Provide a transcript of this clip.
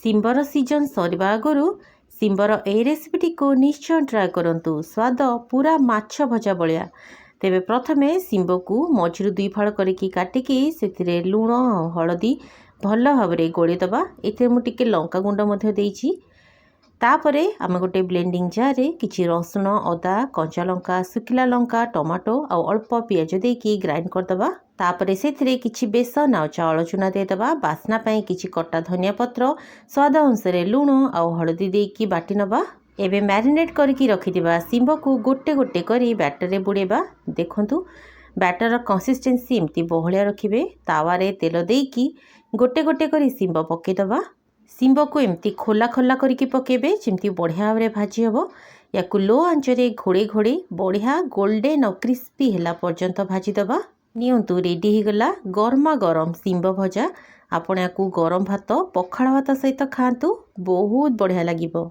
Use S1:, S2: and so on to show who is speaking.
S1: ଶିମ୍ବର season ସରିବା ଆଗରୁ ଶିମ୍ବର ଏହି ରେସିପିଟି को निश्चय ट्राए करंतु। स्वाद पूरा माछ भजा भलिया। तेबे प्रथमे शिम्ब को मझिरु दुई फाड़ करिकी काटिकी सेथिरे लूण और हळदी भल भाव में गोली दबा। एथिरे मु टिके लंका गुंड मध्य देइछि। तापरे आम गोटे ब्लेंडिंग जार रे किछि रसुण अदा कंचा लंका सुखिला लंका टमाटो और अल्प पियाज देकी ग्राइंड करदबा। तापरे सेथिरे किछि बेसन और चाउल चूना देदबा। बास्ना पई किछि कट्टा धनिया पत्र स्वाद अनुसार लूण और हळदी देकी बाटी नबा। एबे मैरिनेट करके रखिदिबा शिम्ब को गोटे गोटे करी बैटर रे बुड़ेबा। देखंतु बैटर कंसिस्टेंसी एमती बहलिया रखिबे। तावारे तेल देकी गोटे गोटे करी शिम्ब पकेदबा। शिम्ब को एमती खोला खोला करके पकेबे जेमती बढ़िया भाव में भाजी हबो। या लो आंचरे घोड़े घोड़े बढ़िया गोल्डन और क्रिस्पी ହେଲା पर्यंत भाजी दबा। नियंतु रेडी हो गला गरमा गरम शिम्ब भजा। आपण याकू गरम भात पखाळ भात सहित खांतु, बहुत बढ़िया लागिबो।